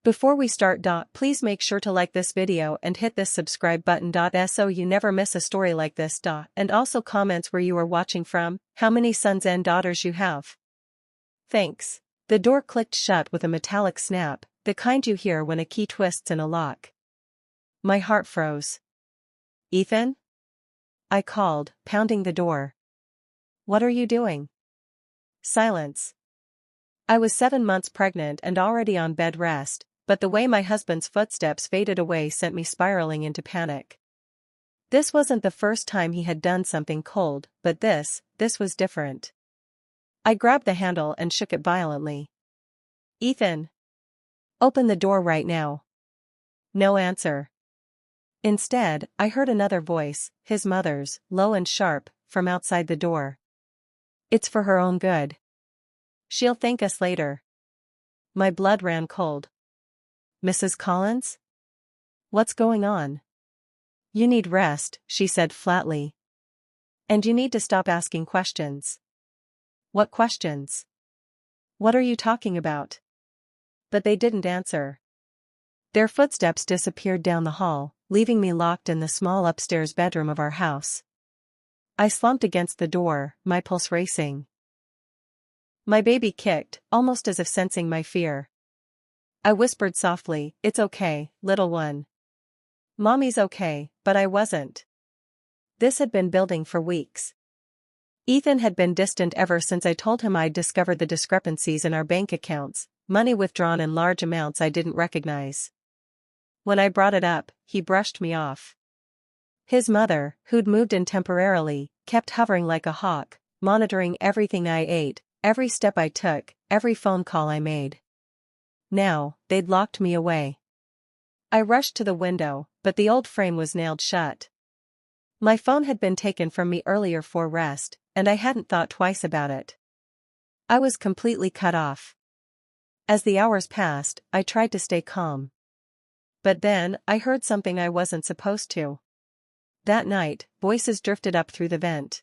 Before we start, please make sure to like this video and hit this subscribe button, so you never miss a story like this. And also comments where you are watching from, how many sons and daughters you have. Thanks. The door clicked shut with a metallic snap, the kind you hear when a key twists in a lock. My heart froze. Ethan? I called, pounding the door. What are you doing? Silence. I was 7 months pregnant and already on bed rest, but the way my husband's footsteps faded away sent me spiraling into panic. This wasn't the first time he had done something cold, but this was different. I grabbed the handle and shook it violently. Ethan! Open the door right now. No answer. Instead, I heard another voice, his mother's, low and sharp, from outside the door. It's for her own good. She'll thank us later. My blood ran cold. Mrs. Collins? What's going on? You need rest, she said flatly. And you need to stop asking questions. What questions? What are you talking about? But they didn't answer. Their footsteps disappeared down the hall, leaving me locked in the small upstairs bedroom of our house. I slumped against the door, my pulse racing. My baby kicked, almost as if sensing my fear. I whispered softly, "It's okay, little one." Mommy's okay, but I wasn't. This had been building for weeks. Ethan had been distant ever since I told him I'd discovered the discrepancies in our bank accounts, money withdrawn in large amounts I didn't recognize. When I brought it up, he brushed me off. His mother, who'd moved in temporarily, kept hovering like a hawk, monitoring everything I ate, every step I took, every phone call I made. Now, they'd locked me away. I rushed to the window, but the old frame was nailed shut. My phone had been taken from me earlier for rest, and I hadn't thought twice about it. I was completely cut off. As the hours passed, I tried to stay calm. But then, I heard something I wasn't supposed to. That night, voices drifted up through the vent.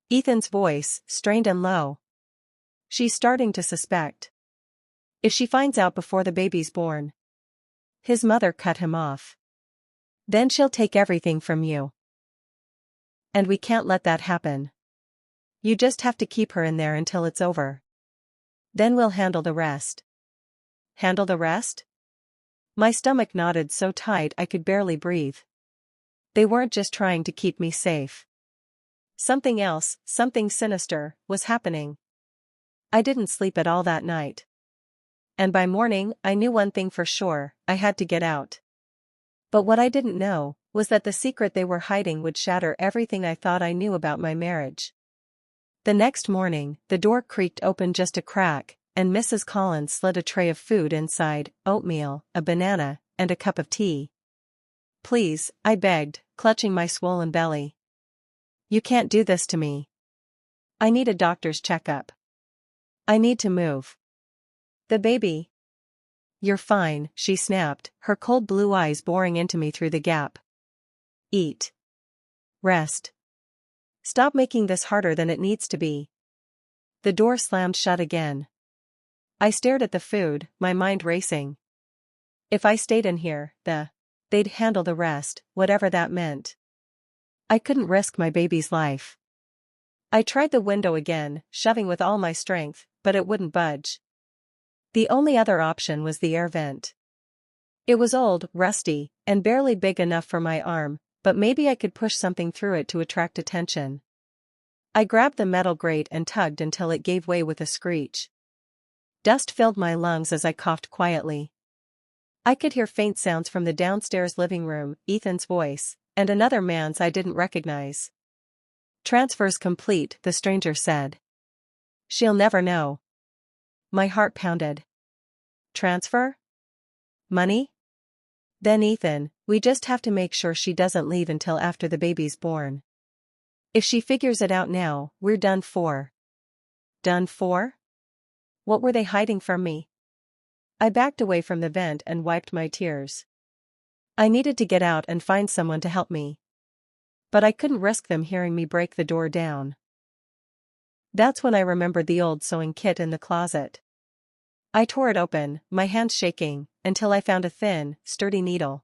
Ethan's voice, strained and low. She's starting to suspect. If she finds out before the baby's born. His mother cut him off. Then she'll take everything from you. And we can't let that happen. You just have to keep her in there until it's over. Then we'll handle the rest. Handle the rest? My stomach knotted so tight I could barely breathe. They weren't just trying to keep me safe. Something else, something sinister, was happening. I didn't sleep at all that night. And by morning, I knew one thing for sure, I had to get out. But what I didn't know, was that the secret they were hiding would shatter everything I thought I knew about my marriage. The next morning, the door creaked open just a crack, and Mrs. Collins slid a tray of food inside, oatmeal, a banana, and a cup of tea. Please, I begged, clutching my swollen belly. You can't do this to me. I need a doctor's checkup. I need to move. The baby. You're fine, she snapped, her cold blue eyes boring into me through the gap. Eat. Rest. Stop making this harder than it needs to be. The door slammed shut again. I stared at the food, my mind racing. If I stayed in here, they'd handle the rest, whatever that meant. I couldn't risk my baby's life. I tried the window again, shoving with all my strength, but it wouldn't budge. The only other option was the air vent. It was old, rusty, and barely big enough for my arm, but maybe I could push something through it to attract attention. I grabbed the metal grate and tugged until it gave way with a screech. Dust filled my lungs as I coughed quietly. I could hear faint sounds from the downstairs living room, Ethan's voice, and another man's I didn't recognize. Transfer's complete, the stranger said. She'll never know. My heart pounded. Transfer? Money? Then Ethan, we just have to make sure she doesn't leave until after the baby's born. If she figures it out now, we're done for. Done for? What were they hiding from me? I backed away from the vent and wiped my tears. I needed to get out and find someone to help me. But I couldn't risk them hearing me break the door down. That's when I remembered the old sewing kit in the closet. I tore it open, my hands shaking, until I found a thin, sturdy needle.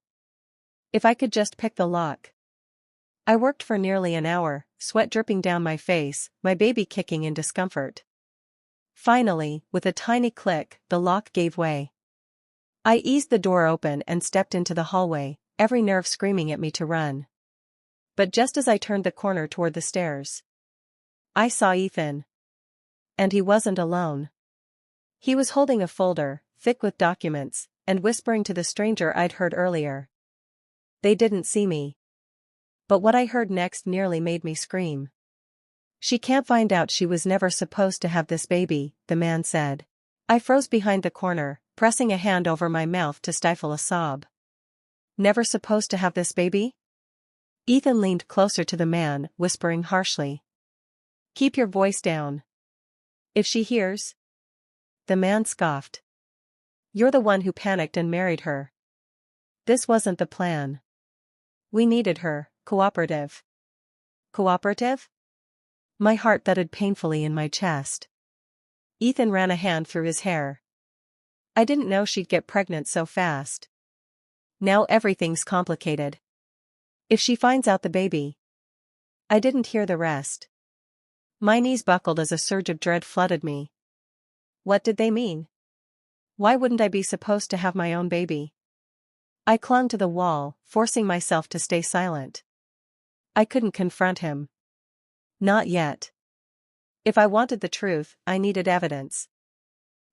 If I could just pick the lock. I worked for nearly an hour, sweat dripping down my face, my baby kicking in discomfort. Finally, with a tiny click, the lock gave way. I eased the door open and stepped into the hallway, every nerve screaming at me to run. But just as I turned the corner toward the stairs, I saw Ethan. And he wasn't alone. He was holding a folder, thick with documents, and whispering to the stranger I'd heard earlier. They didn't see me. But what I heard next nearly made me scream. She can't find out she was never supposed to have this baby, the man said. I froze behind the corner, pressing a hand over my mouth to stifle a sob. Never supposed to have this baby? Ethan leaned closer to the man, whispering harshly. Keep your voice down. If she hears? The man scoffed. You're the one who panicked and married her. This wasn't the plan. We needed her, cooperative. Cooperative? My heart thudded painfully in my chest. Ethan ran a hand through his hair. I didn't know she'd get pregnant so fast. Now everything's complicated. If she finds out the baby. I didn't hear the rest. My knees buckled as a surge of dread flooded me. What did they mean? Why wouldn't I be supposed to have my own baby? I clung to the wall, forcing myself to stay silent. I couldn't confront him. Not yet. If I wanted the truth, I needed evidence.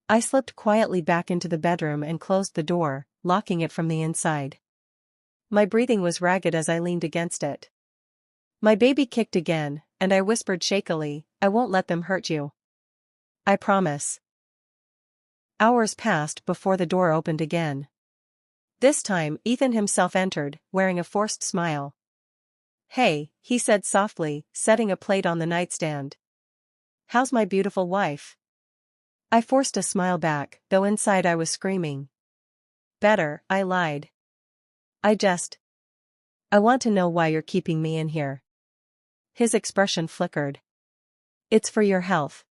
I slipped quietly back into the bedroom and closed the door, locking it from the inside. My breathing was ragged as I leaned against it. My baby kicked again, and I whispered shakily, I won't let them hurt you. I promise. Hours passed before the door opened again. This time, Ethan himself entered, wearing a forced smile. Hey, he said softly, setting a plate on the nightstand. How's my beautiful wife? I forced a smile back, though inside I was screaming. Better, I lied. I want to know why you're keeping me in here. His expression flickered. It's for your health.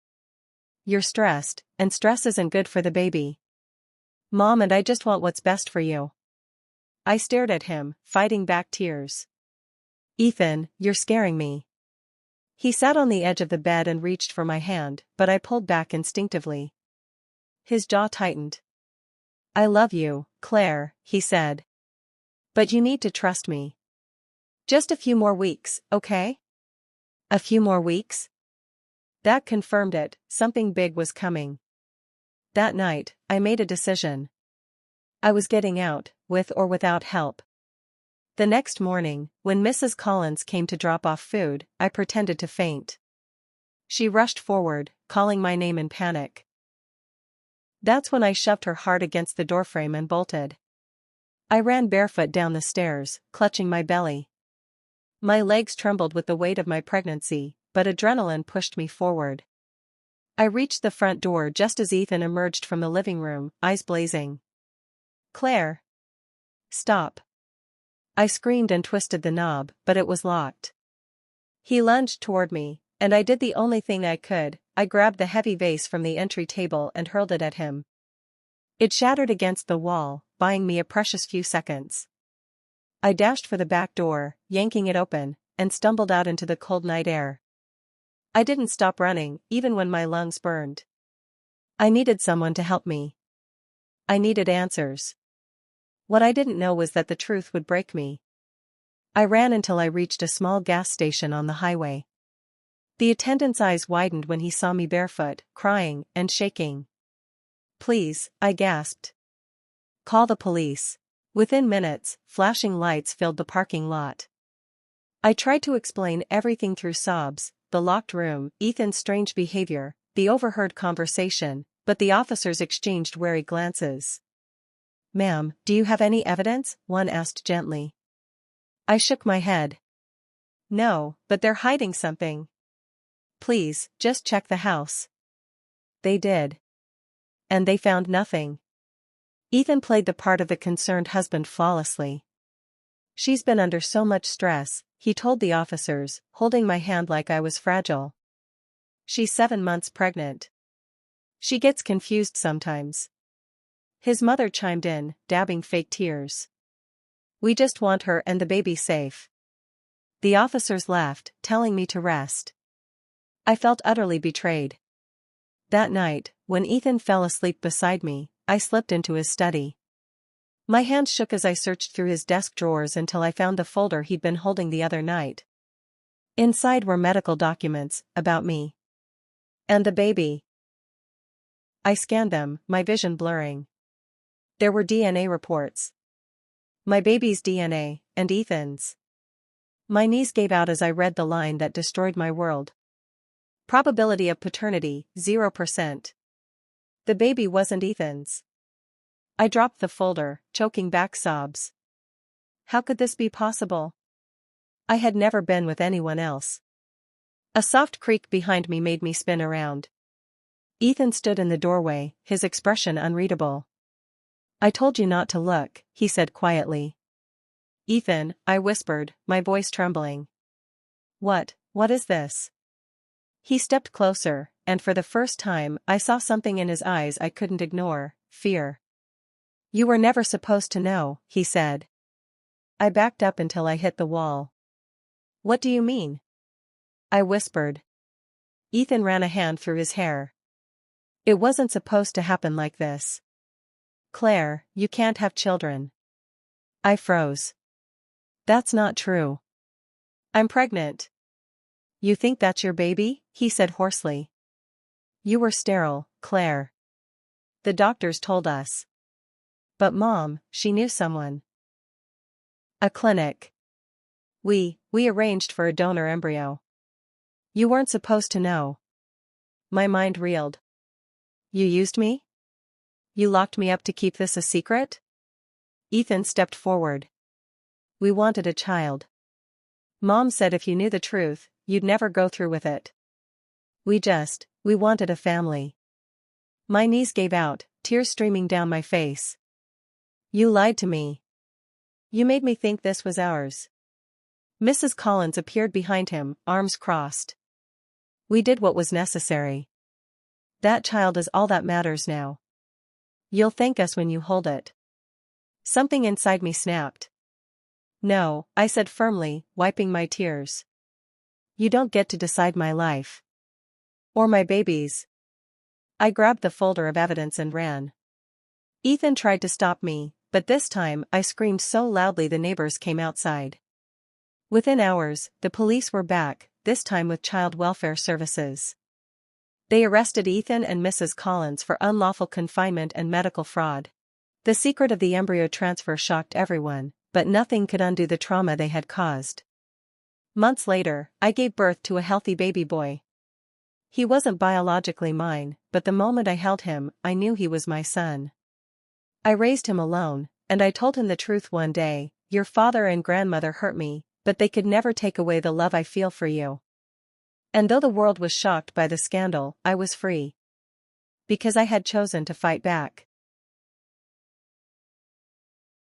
You're stressed, and stress isn't good for the baby. Mom and I just want what's best for you. I stared at him, fighting back tears. Ethan, you're scaring me. He sat on the edge of the bed and reached for my hand, but I pulled back instinctively. His jaw tightened. I love you, Claire, he said. But you need to trust me. Just a few more weeks, okay? A few more weeks? That confirmed it, something big was coming. That night, I made a decision. I was getting out, with or without help. The next morning, when Mrs. Collins came to drop off food, I pretended to faint. She rushed forward, calling my name in panic. That's when I shoved her hard against the doorframe and bolted. I ran barefoot down the stairs, clutching my belly. My legs trembled with the weight of my pregnancy, but adrenaline pushed me forward. I reached the front door just as Ethan emerged from the living room, eyes blazing. Claire! Stop! I screamed and twisted the knob, but it was locked. He lunged toward me, and I did the only thing I could. I grabbed the heavy vase from the entry table and hurled it at him. It shattered against the wall, buying me a precious few seconds. I dashed for the back door, yanking it open, and stumbled out into the cold night air. I didn't stop running, even when my lungs burned. I needed someone to help me. I needed answers. What I didn't know was that the truth would break me. I ran until I reached a small gas station on the highway. The attendant's eyes widened when he saw me barefoot, crying, and shaking. Please, I gasped. Call the police. Within minutes, flashing lights filled the parking lot. I tried to explain everything through sobs, the locked room, Ethan's strange behavior, the overheard conversation, but the officers exchanged wary glances. Ma'am, do you have any evidence? One asked gently. I shook my head. No, but they're hiding something. Please, just check the house. They did. And they found nothing. Ethan played the part of the concerned husband flawlessly. She's been under so much stress, he told the officers, holding my hand like I was fragile. She's 7 months pregnant. She gets confused sometimes. His mother chimed in, dabbing fake tears. We just want her and the baby safe. The officers left, telling me to rest. I felt utterly betrayed. That night, when Ethan fell asleep beside me, I slipped into his study. My hands shook as I searched through his desk drawers until I found the folder he'd been holding the other night. Inside were medical documents, about me. And the baby. I scanned them, my vision blurring. There were DNA reports. My baby's DNA, and Ethan's. My knees gave out as I read the line that destroyed my world. Probability of paternity, 0%. The baby wasn't Ethan's. I dropped the folder, choking back sobs. How could this be possible? I had never been with anyone else. A soft creak behind me made me spin around. Ethan stood in the doorway, his expression unreadable. I told you not to look, he said quietly. Ethan, I whispered, my voice trembling. What is this? He stepped closer, and for the first time I saw something in his eyes I couldn't ignore, fear. You were never supposed to know, he said. I backed up until I hit the wall. What do you mean? I whispered. Ethan ran a hand through his hair. It wasn't supposed to happen like this. Claire, you can't have children. I froze. That's not true. I'm pregnant. You think that's your baby? He said hoarsely. You were sterile, Claire. The doctors told us. But Mom, she knew someone. A clinic. We arranged for a donor embryo. You weren't supposed to know. My mind reeled. You used me? You locked me up to keep this a secret? Ethan stepped forward. We wanted a child. Mom said if you knew the truth, you'd never go through with it. We wanted a family. My knees gave out, tears streaming down my face. You lied to me. You made me think this was ours. Mrs. Collins appeared behind him, arms crossed. We did what was necessary. That child is all that matters now. You'll thank us when you hold it. Something inside me snapped. No, I said firmly, wiping my tears. You don't get to decide my life. Or my baby's. I grabbed the folder of evidence and ran. Ethan tried to stop me, but this time I screamed so loudly the neighbors came outside. Within hours, the police were back, this time with child welfare services. They arrested Ethan and Mrs. Collins for unlawful confinement and medical fraud. The secret of the embryo transfer shocked everyone, but nothing could undo the trauma they had caused. Months later, I gave birth to a healthy baby boy. He wasn't biologically mine, but the moment I held him, I knew he was my son. I raised him alone, and I told him the truth one day. Your father and grandmother hurt me, but they could never take away the love I feel for you. And though the world was shocked by the scandal, I was free. Because I had chosen to fight back.